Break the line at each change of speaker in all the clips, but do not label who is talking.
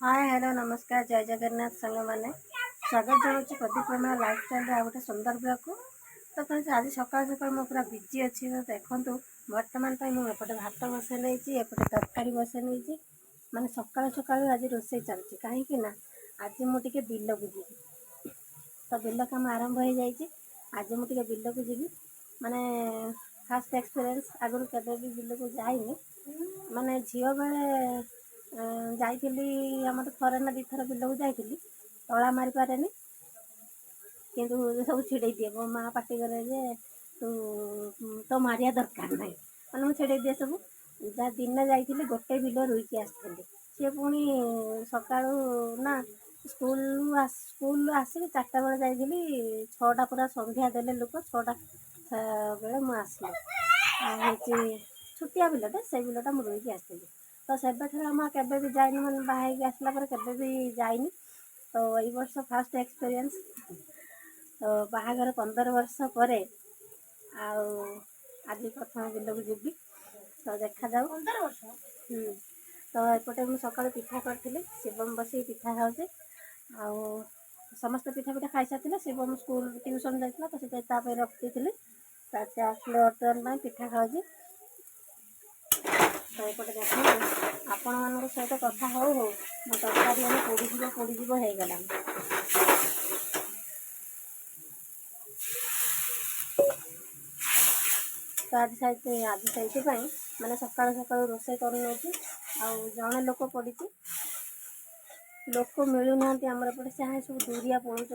Hi hello नमस्कार जय जगन्नाथ सांग मैंने स्वागत जनाऊँ प्रदीप प्रमाण लाइफस्टाइल आ गोटे सुंदर ब्लॉग को। तो फ्रेंड्स आज सकाल सकाल मैं पूरा बिजी अच्छी तो देखूँ बर्तमान मुझे भात बसई नहीं एपटे तरकारी बसई नहीं माने सकाल सकाल आज रोसे चलती कहीं आज मुझे बिल को जी तो बिल कम आरंभ हो जाए आज मुझे बिल को जी माने फास्ट एक्सपीरियंस आगुरी केवे भी बिल को जाइनी माने झील बेले जाइली आम थरे ना दुथर बिल को जाइली तला मारी पारे किंतु सब छिड़े दिए मो माँ पार्टी करे जे तू तो मारिया दरकार ना मैंने मुझे छिड़े दिए सब जहाँ दिन जाइली गोटे बिल रुईकी आसती सी पुणी सका ना स्कूल आसिक 4टा बेले जाइली 6टा पूरा संध्या देले लोक 6टा बेले मुझे आसली छुटिया बिलटे से बिलटा मुझे रुईकी आसती तो से केवे भी जाइनी मैंने बाहर आसला केवे भी जाइनी तो ये वर्ष फास्ट एक्सपीरियंस तो बाहागर 15 वर्ष पर आज प्रथम बिल को जी तो देखा जाऊ 15 वर्ष तो एपटे मुझे सका पिठा करी शिवम बस पिठा खाऊे आ समस्त पिठा पिठा खाई सारी शिवम स्कूल ट्यूशन जाता तो से रखी थी आसले बर्तमान पिठा खाऊे तो एपटे देख आपण मान सहित कथा हो मो तरकारी पोड़ी हो गला तो आज से मैंने सका सका रोसे कर जड़े लोक पड़ी लोक मिलूना आमर पटे से सब दूरिया पड़ुंट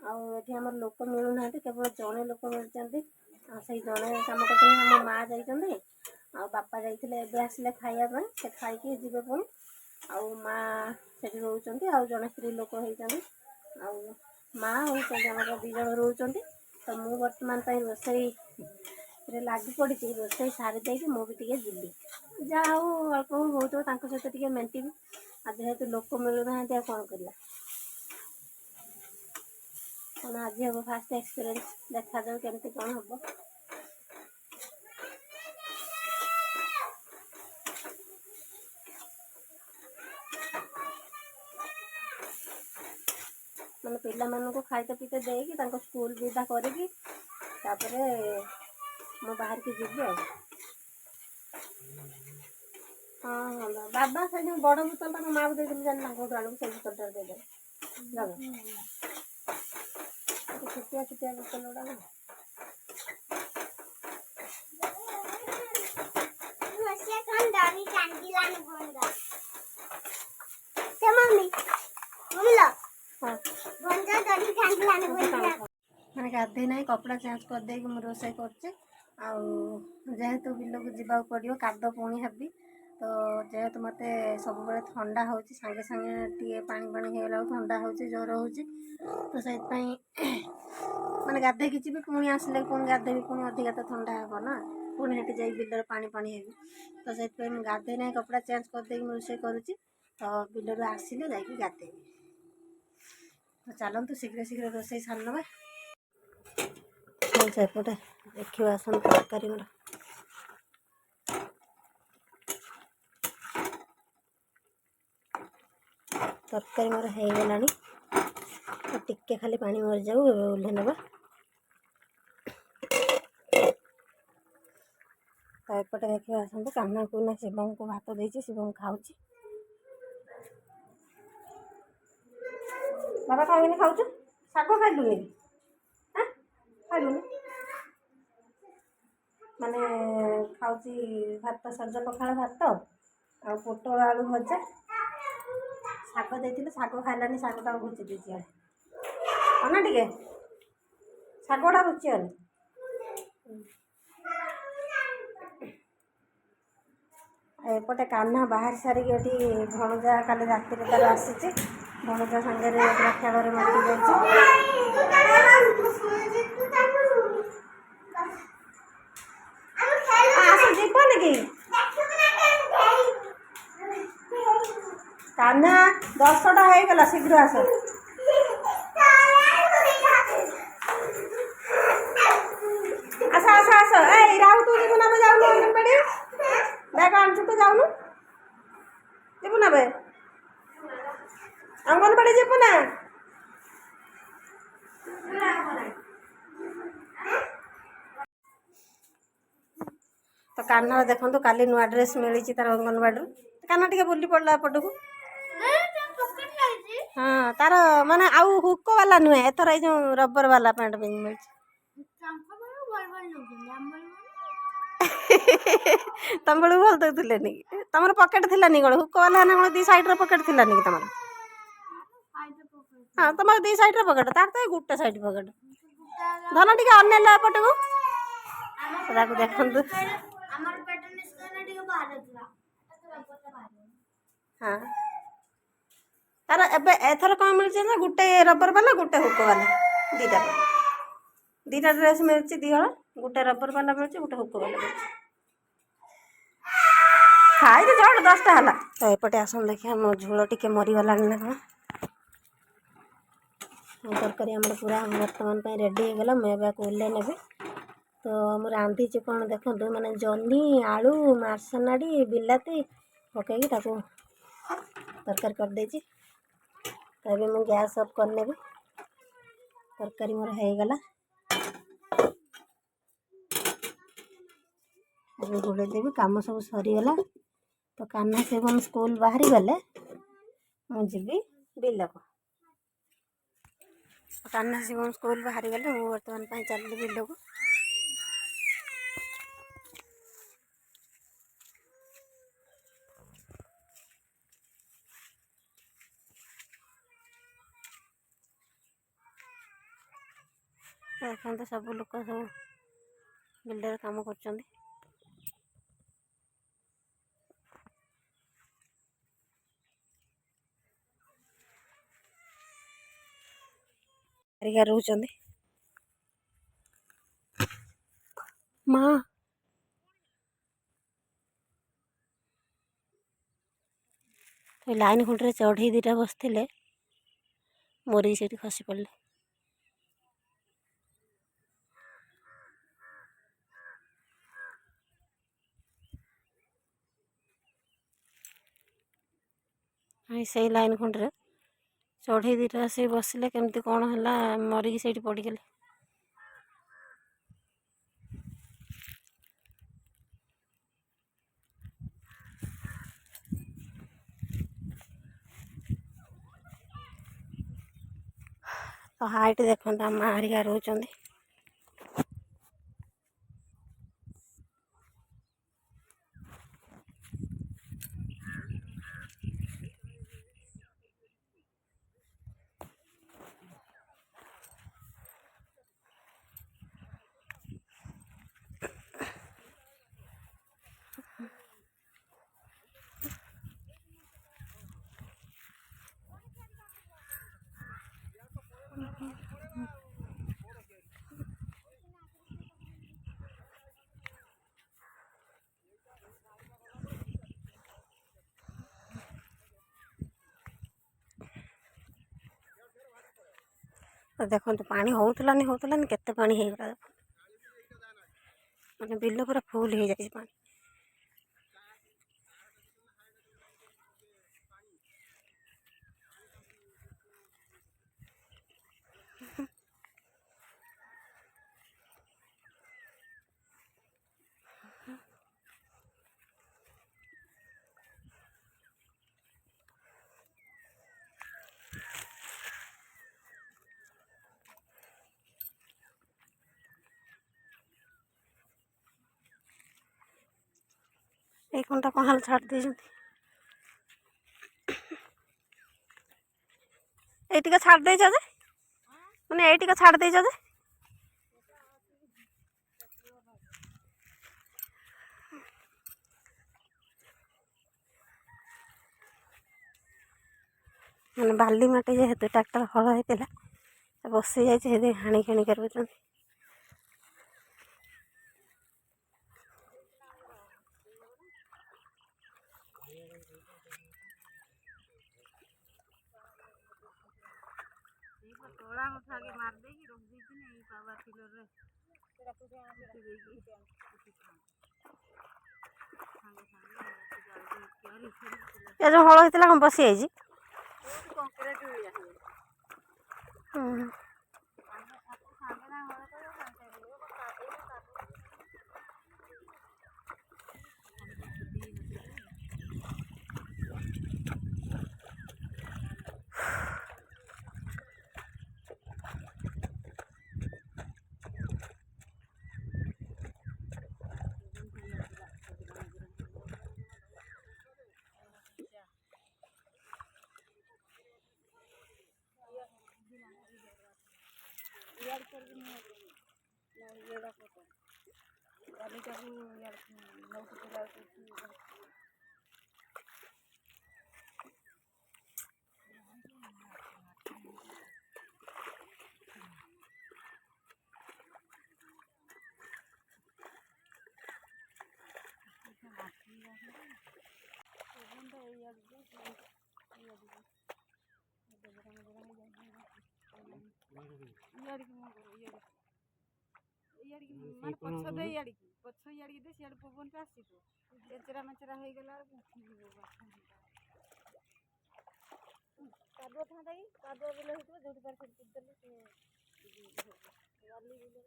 आम लोक मिलूना केवल जड़े लोक मिलते से जड़े कम कर माँ जाइए आ बापा जाइए आसिले खाइबा से खाई जी पुणी आ माँ से रोच जड़े स्त्री लोक होती माँ और दीज रोच तो मुझे बर्तमान रोसई लगी पड़ी रोसई सारी देकी मुझे जीवी जहाँ हूँ अल्प हूँ बहुत सहित मेंटी जेहेतु लोक मिलूना कौन कर आज हम फास्ट एक्सपीरियंस देखा जाऊ केमती कौन हम मैंने पिला मानू खाईते पीते देकी स्कूल विदा करी मो बाहर की जी हाँ हाँ बाबा से बड़ बोतल तो माँ को देती जाना कौट आलू से बोतल दे छुटिया छुटिया बोतल गुड़ा मैंने गाधे ना कपड़ा चेंज कर दे रोसे जेहेतु बिल को जीवा पड़ो काद पुणी हेबी तो जेहेतु मत सब ठंडा हो सांगे सांगे टे पानी पानी होगा ठंडा हो जोर हो तो से मैंने गाधे जी पुणी आसले पुणी गाधे पुणी अधिका तो ठंडा हे ना पुणी हेटी जा बिल पानी पानी हेबी तो से गाधे ना कपड़ा चेंज कर दे रोसे करुच्ची तो बिल आसिले जाकि गाधे तो चलतु शीघ्र शीघ्र रोसे सारी ना सेपटे देखिए आसन तरकारी मोर तरकारी मोर हो गला तो टिके खाली पानी मर जाऊ ओल्हे नवा तो एपटे देखिए आसतु कान्हा को ना शिवम को भात देती शिवम खाऊ बाबा कहीं खाऊ शाग खाइलुनि खाइलुनि माने खाऊ भात सज पखाड़ भात आ पोटल आलू भजा शाग देती शाग खाइलानी शागटा घुची देती अना टे शागटा रुचिगल एपटे कान्हा बाहर सारिक भणजा काली राति तार आसी भणजा सागे प्रेक्षागर माटी जीवन कि कान्हा 10टा हो गला शीघ्र आस आस आस आस ए राहु तू जीवन ना जाऊनु अंगनबाड़ी बैग आनु तो जाऊनु जीवन ना ଅଙ୍ଗନବାଡ଼ି ଯିବୁ ନା? ତ କାହ୍ନାର ଦେଖନ୍ତୁ କାଲି ନୂଆ ଡ୍ରେସ୍ ମିଳିଛି ତାର ଅଙ୍ଗନବାଡ଼ିରୁ। କାହ୍ନା ଟିକେ ବୁଲି ପଡ଼ିଲା ଏପଟକୁ। ହଁ ତାର ମାନେ ଆଉ ହୁକ ବାଲା ନୁହେଁ, ଏଥର ଏଇ ଯେଉଁ ରବର ବାଲା ପ୍ୟାଣ୍ଟ ପିନ୍ଧି ମିଳିଛି। ତମ ବେଳକୁ ଭଲ ଦେଉଥିଲେନି କି? ତମର ପକେଟ୍ ଥିଲାନି କ'ଣ? ହୁକ ବାଲା ନା କ'ଣ? 2 ସାଇଡ଼୍ର ପକେଟ୍ ଥିଲାନି କି ତମର? ହଁ ତମର 2 ସାଇଡ଼୍ର ପକେଟ୍, ତାର ତ ଗୋଟେ ସାଇଡ଼୍ ପକେଟ୍। ଧନ ଟିକେ ଅନେଇଲ ଏପଟକୁ। ତାକୁ ଦେଖନ୍ତୁ। ହଁ ତାର ଏବେ ଏଥର କ'ଣ ମିଳିଛି ନା ଗୋଟେ ରବର ବାଲା ଗୋଟେ ହୁକ ବାଲା, ଦୁଇଟା ଡ୍ରେସ୍ ମିଳିଛି 2 ହଳ। ଗୋଟେ ରବର ବାଲା ମିଳିଛି, ଗୋଟେ ହୁକ ବାଲା ମିଳିଛି। ଖାଇକି ଝଡ଼ 10ଟା ହେଲା। ତ ଏପଟେ ଆସନ୍ତୁ ଦେଖିବା ମୋ ଝୋଳ ଟିକେ ମରିଗଲାଣି ନା କ'ଣ। ତରକାରୀ ଆମର ପୁରା ବର୍ତ୍ତମାନ ପାଇଁ ରେଡ଼ି ହେଇଗଲା। ମୁଁ ଏବେ ଓହ୍ଲେଇ ନେବି। ତ ମୁଁ ରାନ୍ଧିଛି କ'ଣ ଦେଖନ୍ତୁ, ମାନେ ଜହ୍ନି, ଆଳୁ, ମାର୍ସନାଡ଼ି, ବିଲାତି ପକାଇକି ତାକୁ ତରକାରୀ କରିଦେଇଛି। ତ ଏବେ ମୁଁ ଗ୍ୟାସ୍ ଅଫ୍ କରିନେବି। ତରକାରୀ ମୋର ହେଇଗଲା। ଏବେ ଘୋଡ଼େଇ ଦେବି, କାମ ସବୁ ସରିଗଲା। ତ କାହ୍ନା ଶିବମ୍ ସ୍କୁଲ ବାହାରି ଗଲେ ମୁଁ ଯିବି ବିଲକୁ। କାହ୍ନା ଶିବମ୍ ସ୍କୁଲ ବାହାରି ଗଲେ ମୁଁ ବର୍ତ୍ତମାନ ପାଇଁ ଚାଲିଲି ବିଲକୁ। ଦେଖନ୍ତୁ ସବୁ ଲୋକ ସବୁ ବିଲରେ କାମ କରୁଛନ୍ତି। ହାରିକା ରହୁଛନ୍ତି। ମା ଲାଇନ୍ ଖୁଣ୍ଟରେ ଚଢ଼େଇ 2ଟା ବସିଥିଲେ, ମରିକି ସେଇଠି ଖସି ପଡ଼ିଲେ। ସେଇ ଲାଇନ୍ ଖୁଣ୍ଟରେ ଚଢ଼େଇ 2ଟା ଆସିକି ବସିଲେ, କେମିତି କ'ଣ ହେଲା ମରିକି ସେଇଠି ପଡ଼ିଗଲେ। ତ ହାଇଟ୍ ଦେଖନ୍ତୁ ଆମ ମା ହେରିକା ରହୁଛନ୍ତି। ତ ଦେଖନ୍ତୁ ପାଣି ହଉଥିଲାନି କେତେ ପାଣି ହେଇଗଲା। ମାନେ ବିଲ ପୁରା ଫୁଲ୍ ହେଇଯାଇଛି ପାଣି। এই কোনটা କ'ଣ ହାଲ ଛାଡ଼ି ଦେଇଛନ୍ତି। ଏଇ ଟିକେ ଛାଡ଼ି ଦେଇଛ ଯେ, ମାନେ ଏଇ ଟିକେ ଛାଡ଼ି ଦେଇଛ ଯେ। ମାନେ ବାଲି ମାଟି ଯେହେତୁ ଟ୍ରାକ୍ଟର ହଳ ହେଇଥିଲା ବସି ଯାଇଛି, ସେଥିପାଇଁ ହାଣି ଖାଣି କରୁଛନ୍ତି। ତୋଳା ମଥା ଆଗେ ମାରିଦେଇକି ରଖିଦେଇଛି ନା, ଏଇ ପାୱାର ଟିଲରରେ ଏ ଯେଉଁ ହଳ ହେଇଥିଲା କ'ଣ ବସି ଯାଇଛି।
ପଛ ଦେଇ ଆଡ଼ିକି ପଛ ଇଆଡ଼ିକି ଦେ ସିଆଡ଼େ ପବନଟା ଆସିବ ଚେଚେରା ମେଚେରା ହେଇଗଲା କାଦୁଅ ଥାନ୍ତା କି କାଦୁଅ ବିଲ ହେଇଥିବ ଯୋଉଠି ପାର ସେଠି ଦେଲେ ସେ ବାଲି ବିଲ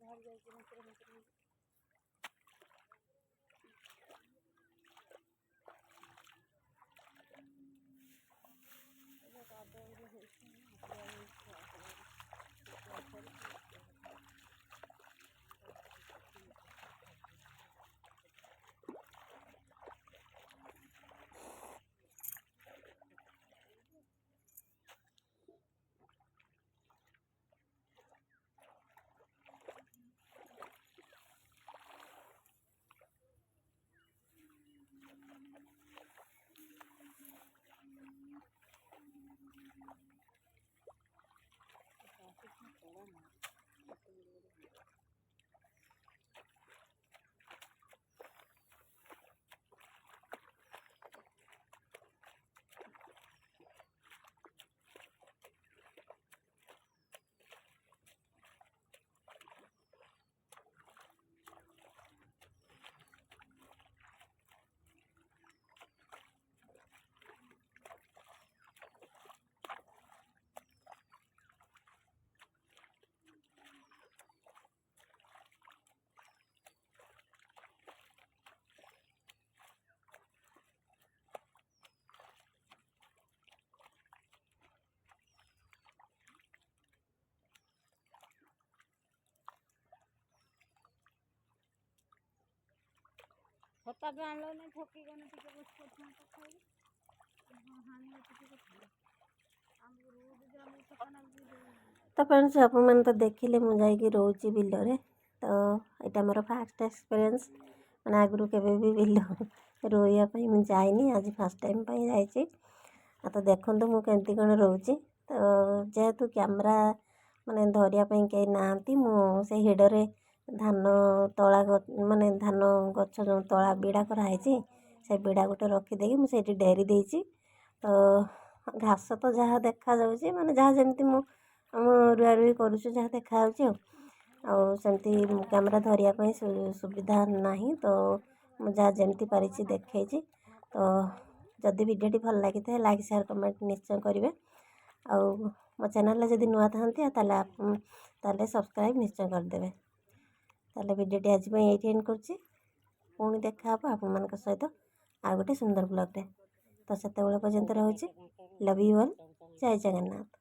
ବାହାରି ଯାଇଛି ମେଚେରା ମେଚେରା ହେଇକି କାଦୁଅ ବିଲ ହେଇଛି ଛତା ବି ଆଣିଲ ନାହିଁ ଠକି ଗଲେ ଟିକେ ବସି କରିଥାନ୍ତା ଖାଇବି ହାଣିଲେ ଟିକେ ଆମକୁ ରୋଜ ଯେ ଆମକୁ ଛତା
ତ ଫ୍ରେଣ୍ଡସ୍ ଆପଣମାନେ ତ ଦେଖିଲେ ମୁଁ ଯାଇକି ରହୁଛି ବିଲରେ। ତ ଏଇଟା ମୋର ଫାର୍ଷ୍ଟ ଏକ୍ସପିରିଏନ୍ସ, ମାନେ ଆଗରୁ କେବେ ବି ବିଲ ରୋଇବା ପାଇଁ ମୁଁ ଯାଇନି, ଆଜି ଫାର୍ଷ୍ଟ ଟାଇମ୍ ପାଇଁ ଯାଇଛି। ଆଉ ତ ଦେଖନ୍ତୁ ମୁଁ କେମିତି କ'ଣ ରହୁଛି। ତ ଯେହେତୁ କ୍ୟାମେରା ମାନେ ଧରିବା ପାଇଁ କେହି ନାହାନ୍ତି, ମୁଁ ସେଇ ହିଡ଼ରେ ଧାନ ତଳା ମାନେ ଧାନ ଗଛ ଯେଉଁ ତଳା ବିଡ଼ା କରାହେଇଛି ସେ ବିଡ଼ା ଗୋଟେ ରଖିଦେଇକି ମୁଁ ସେଇଠି ଡେରି ଦେଇଛି। ତ ଘାସ ତ ଯାହା ଦେଖାଯାଉଛି, ମାନେ ଯାହା ଯେମିତି ମୁଁ ଆମ ରୁଆ ରୁଇ କରୁଛୁ ଯାହା ଦେଖାଯାଉଛି ଆଉ ସେମିତି କ୍ୟାମେରା ଧରିବା ପାଇଁ ସୁବିଧା ନାହିଁ। ତ ମୁଁ ଯାହା ଯେମିତି ପାରିଛି ଦେଖେଇଛି। ତ ଯଦି ଭିଡ଼ିଓଟି ଭଲ ଲାଗିଥାଏ ଲାଇକ୍ ସେୟାର କମେଣ୍ଟ ନିଶ୍ଚୟ କରିବେ। ଆଉ ମୋ ଚ୍ୟାନେଲରେ ଯଦି ନୂଆ ଥାଆନ୍ତି ତାହେଲେ ସବସ୍କ୍ରାଇବ୍ ନିଶ୍ଚୟ କରିଦେବେ। ତାହେଲେ ଭିଡ଼ିଓଟି ଆଜି ପାଇଁ ଏଇଠି ଏଣ୍ଡ କରୁଛି। ପୁଣି ଦେଖା ହେବ ଆପଣମାନଙ୍କ ସହିତ ଆଉ ଗୋଟେ ସୁନ୍ଦର ବ୍ଲଗ୍ରେ। ତ ସେତେବେଳେ ପର୍ଯ୍ୟନ୍ତ ରହୁଛି। Love you all. Jai Jagannath.